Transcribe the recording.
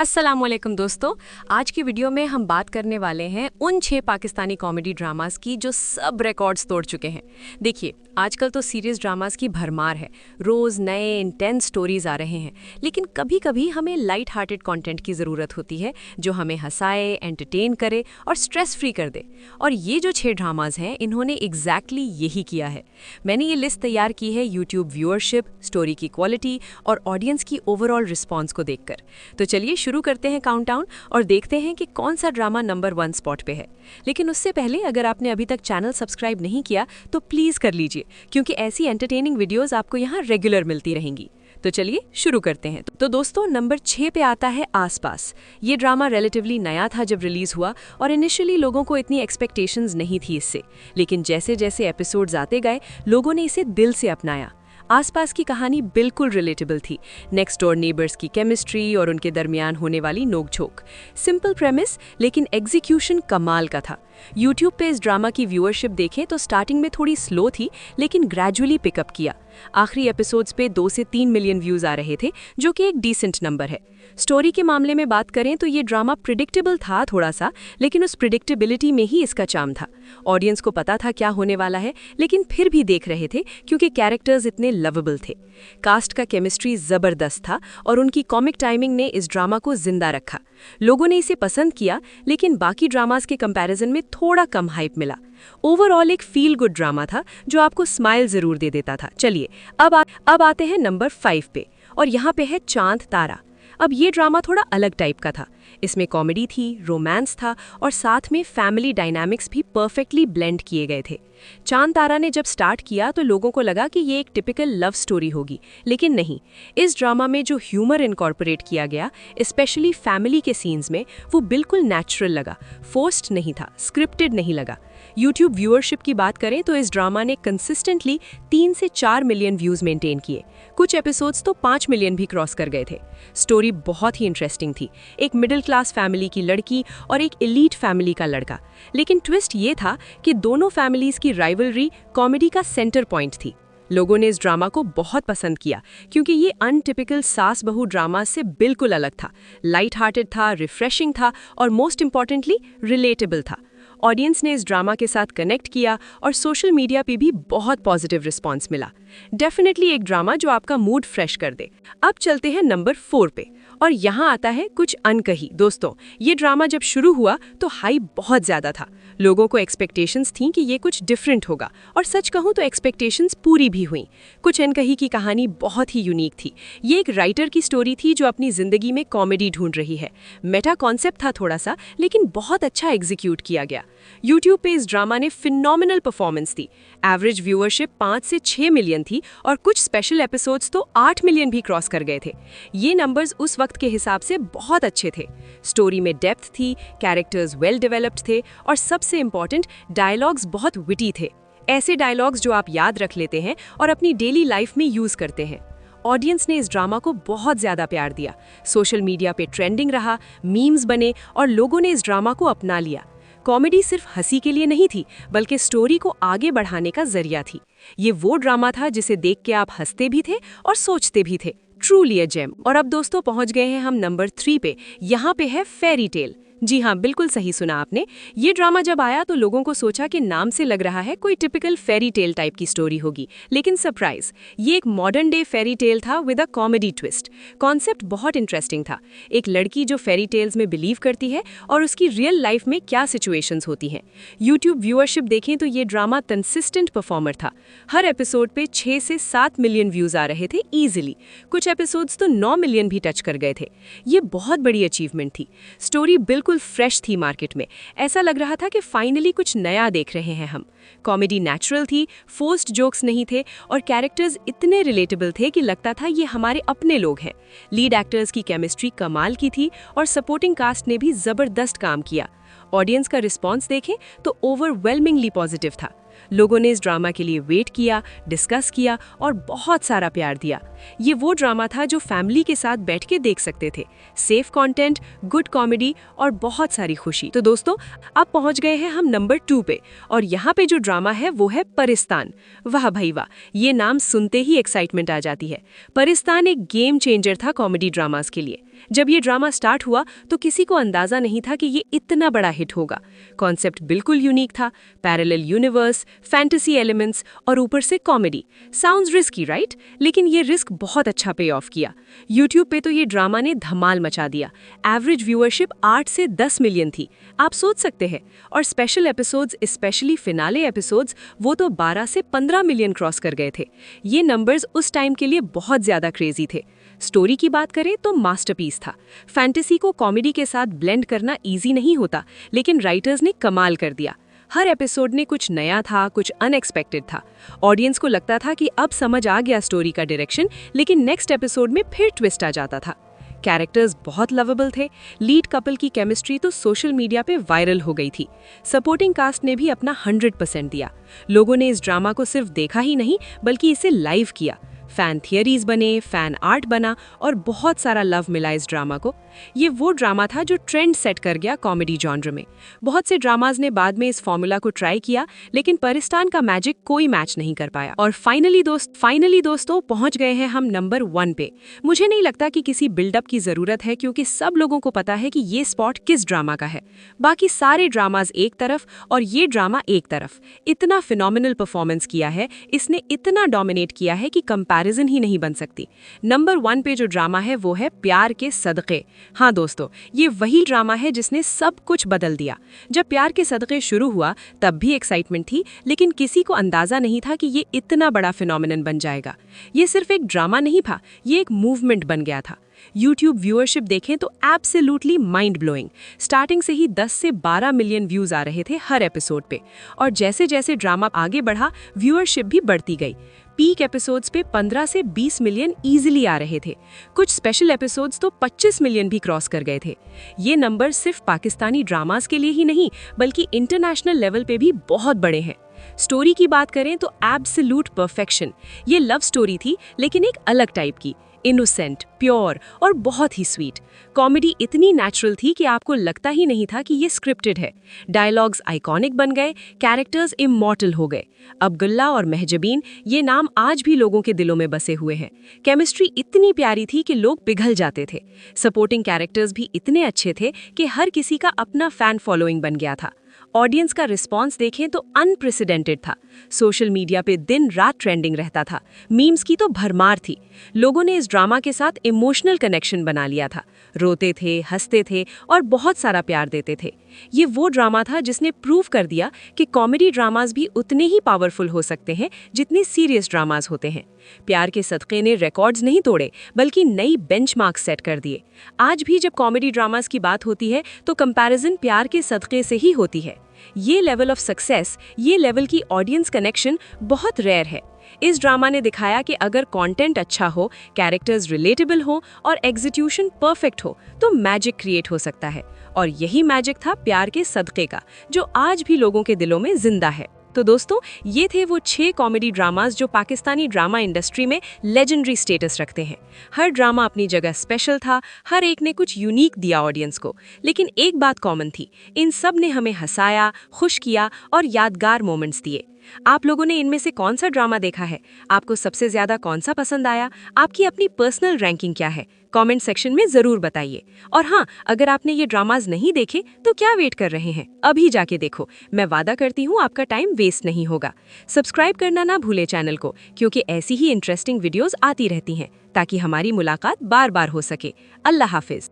अस्सलामुअलैकुम दोस्तों। आज की वीडियो में हम बात करने वाले हैं उन 6 पाकिस्तानी कॉमेडी ड्रामास की जो सब रिकॉर्ड्स तोड़ चुके हैं। देखिए, आजकल तो सीरियस ड्रामास की भरमार है, रोज़ नए इंटेंस स्टोरीज आ रहे हैं, लेकिन कभी-कभी हमें लाइट हार्टेड कंटेंट की ज़रूरत होती है जो हमें हंसाए, एंटरटेन करे और स्ट्रेस फ्री कर दे। और ये जो 6 ड्रामास हैं, इन्होंने एग्जैक्टली यही किया है। मैंने ये लिस्ट तैयार की है यूट्यूब व्यूअरशिप, स्टोरी की क्वालिटी और ऑडियंस की ओवरऑल रिस्पॉन्स को देखकर। तो चलिए शुरू करते हैं काउंटडाउन और देखते हैं कि कौन सा ड्रामा नंबर 1 स्पॉट पे है। लेकिन उससे पहले अगर आपने अभी तक चैनल सब्सक्राइब नहीं किया तो प्लीज़ कर लीजिए, क्योंकि ऐसी एंटरटेनिंग वीडियोस आपको यहाँ रेगुलर मिलती रहेंगी। तो चलिए शुरू करते हैं। तो दोस्तों, नंबर 6 पे आता है आसपास। ये ड्रामा रिलेटिवली नया था जब रिलीज हुआ और इनिशियली लोगों को इतनी एक्सपेक्टेशंस नहीं थी इससे, लेकिन जैसे जैसे एपिसोड्स आते गए लोगों ने इसे दिल से अपनाया। आसपास की कहानी बिल्कुल रिलेटेबल थी। नेक्स्ट डोर नेबर्स की केमिस्ट्री और उनके दरमियान होने वाली नोकझोंक। सिंपल प्रेमिस, लेकिन एग्जीक्यूशन कमाल का था। यूट्यूब पे इस ड्रामा की व्यूअरशिप देखें तो स्टार्टिंग में थोड़ी स्लो थी, लेकिन ग्रेजुअली पिकअप किया। आखिरी एपिसोड्स पे 2 से 3 मिलियन व्यूज आ रहे थे, जो कि एक डिसेंट नंबर है। स्टोरी के मामले में बात करें तो ये ड्रामा प्रिडिक्टेबल था थोड़ा सा, लेकिन उस प्रिडिक्टेबिलिटी में ही इसका चार्म था। ऑडियंस को पता था क्या होने वाला है, लेकिन फिर भी देख रहे थे क्योंकि कैरेक्टर्स इतने लवेबल थे। कास्ट का केमिस्ट्री जबरदस्त था और उनकी कॉमिक टाइमिंग ने इस ड्रामा को जिंदा रखा। लोगों ने इसे पसंद किया, लेकिन बाकी ड्रामास के कंपैरिजन में थोड़ा कम हाइप मिला। ओवरऑल एक फील गुड ड्रामा था जो आपको स्माइल जरूर दे देता था। चलिए अब आते हैं नंबर 5 पे, और यहाँ पे है चांद तारा। अब ये ड्रामा थोड़ा अलग टाइप का था। इसमें कॉमेडी थी, रोमांस था और साथ में फैमिली डायनामिक्स भी परफेक्टली ब्लेंड किए गए थे। चांद तारा ने जब स्टार्ट किया तो लोगों को लगा कि ये एक टिपिकल लव स्टोरी होगी, लेकिन नहीं। इस ड्रामा में जो ह्यूमर इनकॉर्पोरेट किया गया, स्पेशली फैमिली के सीन्स में, वो बिल्कुल नेचुरल लगा, फोर्स्ड नहीं था, स्क्रिप्टेड नहीं लगा। यूट्यूब व्यूअरशिप की बात करें तो इस ड्रामा ने कंसिस्टेंटली 3 से 4 मिलियन व्यूज मेंटेन किए। कुछ एपिसोड्स तो 5 मिलियन भी क्रॉस कर गए थे। स्टोरी बहुत ही इंटरेस्टिंग थी, एक मिडिल क्लास फैमिली की लड़की और एक एलीट फैमिली का लड़का। लेकिन ट्विस्ट ये था कि दोनों फैमिलीज की राइवलरी कॉमेडी का सेंटर पॉइंट थी। लोगों ने इस ड्रामा को बहुत पसंद किया क्योंकि ये अनटिपिकल सास बहू ड्रामा से बिल्कुल अलग था। लाइट हार्टेड था, रिफ्रेशिंग था और मोस्ट इंपॉर्टेंटली रिलेटेबल था। ऑडियंस ने इस ड्रामा के साथ कनेक्ट किया और सोशल मीडिया पे भी बहुत पॉजिटिव रिस्पांस मिला। डेफिनेटली एक ड्रामा जो आपका मूड फ्रेश कर दे। अब चलते हैं नंबर 4 पे, और यहाँ आता है कुछ अनकही। दोस्तों, ये ड्रामा जब शुरू हुआ तो हाइप बहुत ज़्यादा था। लोगों को एक्सपेक्टेशंस थी कि ये कुछ डिफरेंट होगा, और सच कहूँ तो एक्सपेक्टेशंस पूरी भी हुई। कुछ अनकही की कहानी बहुत ही यूनिक थी। ये एक राइटर की स्टोरी थी जो अपनी ज़िंदगी में कॉमेडी ढूंढ रही है। मेटा कॉन्सेप्ट था थोड़ा सा, लेकिन बहुत अच्छा एग्जीक्यूट किया गया। यूट्यूब पे इस ड्रामा ने फिनोमिनल परफॉर्मेंस दी। एवरेज व्यूअरशिप 5 से 6 मिलियन थी और कुछ स्पेशल एपिसोड्स तो 8 मिलियन भी क्रॉस कर गए थे। ये नंबर्स उस वक्त के हिसाब से बहुत अच्छे थे। स्टोरी में डेप्थ थी, कैरेक्टर्स वेल डेवलप्ड थे और सबसे इंपॉर्टेंट, डायलॉग्स बहुत विटी थे। ऐसे डायलॉग्स जो आप याद रख लेते हैं और अपनी डेली लाइफ में यूज करते हैं। ऑडियंस ने इस ड्रामा को बहुत ज़्यादा प्यार दिया। सोशल मीडिया पे ट्रेंडिंग रहा, मीम्स बने और लोगों ने इस ड्रामा को अपना लिया। कॉमेडी सिर्फ हंसी के लिए नहीं थी, बल्कि स्टोरी को आगे बढ़ाने का जरिया थी। ये वो ड्रामा था जिसे देख के आप हंसते भी थे और सोचते भी थे। Truly a gem. और अब दोस्तों पहुंच गए हैं हम नंबर 3 पे। यहाँ पे है फेरी टेल। जी हाँ, बिल्कुल सही सुना आपने। ये ड्रामा जब आया तो लोगों को सोचा कि नाम से लग रहा है कोई टिपिकल फेरी टेल टाइप की स्टोरी होगी, लेकिन सरप्राइज, ये एक मॉडर्न डे फेरी टेल था with a comedy twist. Concept बहुत इंटरेस्टिंग था। एक लड़की जो फेरी टेल्स में बिलीव करती है और उसकी रियल लाइफ में क्या सिचुएशंस होती हैं। यूट्यूब व्यूअरशिप देखें तो ये ड्रामा कंसिस्टेंट परफॉर्मर था। हर एपिसोड पे 6 से 7 मिलियन व्यूज आ रहे थे ईजिली। कुछ एपिसोड्स तो 9 मिलियन भी टच कर गए थे। ये बहुत बड़ी अचीवमेंट थी। स्टोरी बिल्कुल फ्रेश थी मार्केट में। ऐसा लग रहा था कि फाइनली कुछ नया देख रहे हैं हम। कॉमेडी नेचुरल थी, फोर्स्ड जोक्स नहीं थे और कैरेक्टर्स इतने रिलेटेबल थे कि लगता था ये हमारे अपने लोग हैं। लीड एक्टर्स की केमिस्ट्री कमाल की थी और सपोर्टिंग कास्ट ने भी जबरदस्त काम किया। ऑडियंस का रिस्पॉन्स देखें तो ओवरवेलमिंगली पॉजिटिव था। लोगों ने इस ड्रामा के लिए वेट किया, डिस्कस किया और बहुत सारा प्यार दिया। ये वो ड्रामा था जो फैमिली के साथ बैठ के देख सकते थे। सेफ कंटेंट, गुड कॉमेडी और बहुत सारी खुशी। तो दोस्तों, अब पहुंच गए हैं हम नंबर 2 पे, और यहाँ पे जो ड्रामा है वो है परिस्तान। वाह भाई वाह, ये नाम सुनते ही एक्साइटमेंट आ जाती है। परिस्तान एक गेम चेंजर था कॉमेडी ड्रामास के लिए। जब ये ड्रामा स्टार्ट हुआ तो किसी को अंदाजा नहीं था कि ये इतना बड़ा हिट होगा। कॉन्सेप्ट बिल्कुल यूनिक था, पैरेलल यूनिवर्स, फैंटेसी एलिमेंट्स और ऊपर से कॉमेडी। साउंड्स रिस्की राइट, लेकिन ये रिस्क बहुत अच्छा पे ऑफ किया। यूट्यूब पे तो ये ड्रामा ने धमाल मचा दिया। एवरेज व्यूअरशिप 8 से 10 मिलियन थी, आप सोच सकते हैं। और special episodes, specially finale episodes, वो तो 12 से 15 मिलियन क्रॉस कर गए थे। ये नंबर्स उस टाइम के लिए बहुत ज़्यादा क्रेजी थे। स्टोरी की बात करें तो मास्टरपीस था। फैंटेसी को कॉमेडी के साथ ब्लेंड करना इजी नहीं होता, लेकिन राइटर्स ने कमाल कर दिया। हर एपिसोड ने कुछ नया था, कुछ अनएक्सपेक्टेड था। ऑडियंस को लगता था कि अब समझ आ गया स्टोरी का डायरेक्शन, लेकिन नेक्स्ट एपिसोड में फिर ट्विस्ट आ जाता था। कैरेक्टर्स बहुत लवेबल थे। लीड कपल की केमिस्ट्री तो सोशल मीडिया पे वायरल हो गई थी। सपोर्टिंग कास्ट ने भी अपना 100% दिया। लोगों ने इस ड्रामा को सिर्फ देखा ही नहीं, बल्कि इसे लाइव किया। फैन थियरीज बने, फैन आर्ट बना और बहुत सारा लव मिला इस ड्रामा को। ये वो ड्रामा था जो ट्रेंड सेट कर गया कॉमेडी जॉनर में। बहुत से ड्रामाज ने बाद में इस फॉर्मूला को ट्राई किया, लेकिन परिस्तान का मैजिक कोई मैच नहीं कर पाया। और फाइनली दोस्तों पहुंच गए हैं हम नंबर 1 पे। मुझे नहीं लगता कि किसी बिल्डअप की जरूरत है, क्योंकि सब लोगों को पता है कि ये स्पॉट किस ड्रामा का है। बाकी सारे ड्रामाज एक तरफ और ये ड्रामा एक तरफ। इतना फिनोमिनल परफॉर्मेंस किया है, इसने इतना डोमिनेट किया है कि कंपैरिजन ही नहीं बन सकती। नंबर 1 पे जो ड्रामा है वो है प्यार के सदक़े। हाँ दोस्तों, ये वही ड्रामा है जिसने सब कुछ बदल दिया। जब प्यार के सदक़े शुरू हुआ तब भी एक्साइटमेंट थी, लेकिन किसी को अंदाजा नहीं था कि ये इतना बड़ा फिनोमिनन बन जाएगा। ये सिर्फ एक ड्रामा नहीं था, ये एक मूवमेंट बन गया था। YouTube व्यूअरशिप देखें तो एब्सोल्युटली माइंड ब्लोइंग। स्टार्टिंग से ही 10 से 12 मिलियन व्यूज आ रहे थे हर एपिसोड पे, और जैसे जैसे ड्रामा आगे बढ़ा व्यूअरशिप भी बढ़ती गई। पीक एपिसोड्स पे 15 से 20 मिलियन इजीली आ रहे थे। कुछ स्पेशल एपिसोड्स तो 25 मिलियन भी क्रॉस कर गए थे। ये नंबर सिर्फ पाकिस्तानी ड्रामास के लिए ही नहीं, बल्कि इंटरनेशनल लेवल पे भी बहुत बड़े हैं। स्टोरी की बात करें तो एब्सोल्यूट परफेक्शन। ये लव स्टोरी थी, लेकिन एक अलग टाइप की, इनोसेंट, प्योर और बहुत ही स्वीट। कॉमेडी इतनी नेचुरल थी कि आपको लगता ही नहीं था कि ये स्क्रिप्टेड है। डायलॉग्स आइकॉनिक बन गए, कैरेक्टर्स इमॉर्टल हो गए। अब्दुल्ला और महजबीन, ये नाम आज भी लोगों के दिलों में बसे हुए हैं। केमिस्ट्री इतनी प्यारी थी कि लोग पिघल जाते थे। सपोर्टिंग कैरेक्टर्स भी इतने अच्छे थे कि हर किसी का अपना फैन फॉलोइंग बन गया था। ऑडियंस का रिस्पांस देखें तो अनप्रेसिडेंटेड था। सोशल मीडिया पे दिन रात ट्रेंडिंग रहता था। मीम्स की तो भरमार थी। लोगों ने इस ड्रामा के साथ इमोशनल कनेक्शन बना लिया था। रोते थे, हंसते थे और बहुत सारा प्यार देते थे। ये वो ड्रामा था जिसने प्रूव कर दिया कि कॉमेडी ड्रामास भी उतने ही पावरफुल हो सकते हैं जितने सीरियस ड्रामास होते हैं। प्यार के सदक़े ने रिकॉर्ड्स नहीं तोड़े, बल्कि नई बेंचमार्क सेट कर दिए। आज भी जब कॉमेडी ड्रामास की बात होती है तो कंपैरिजन प्यार के सदक़े से ही होती है। ये लेवल ऑफ सक्सेस, ये लेवल की ऑडियंस कनेक्शन बहुत रेयर है। इस ड्रामा ने दिखाया कि अगर कंटेंट अच्छा हो, कैरेक्टर्स रिलेटेबल हो और एग्जीक्यूशन परफेक्ट हो तो मैजिक क्रिएट हो सकता है। और यही मैजिक था प्यार के सदक़े का, जो आज भी लोगों के दिलों में जिंदा है। तो दोस्तों, ये थे वो 6 कॉमेडी ड्रामास जो पाकिस्तानी ड्रामा इंडस्ट्री में लेजेंडरी स्टेटस रखते हैं। हर ड्रामा अपनी जगह स्पेशल था, हर एक ने कुछ यूनिक दिया ऑडियंस को, लेकिन एक बात कॉमन थी, इन सब ने हमें हंसाया, खुश किया और यादगार मोमेंट्स दिए। आप लोगों ने इनमें से कौन सा ड्रामा देखा है? आपको सबसे ज्यादा कौन सा पसंद आया? आपकी अपनी पर्सनल रैंकिंग क्या है? कमेंट सेक्शन में जरूर बताइए। और हाँ, अगर आपने ये ड्रामाज नहीं देखे तो क्या वेट कर रहे हैं, अभी जाके देखो। मैं वादा करती हूँ आपका टाइम वेस्ट नहीं होगा। सब्सक्राइब करना ना भूले चैनल को, क्योंकि ऐसी ही इंटरेस्टिंग वीडियोस आती रहती हैं, ताकि हमारी मुलाकात बार बार हो सके। अल्लाह हाफिज।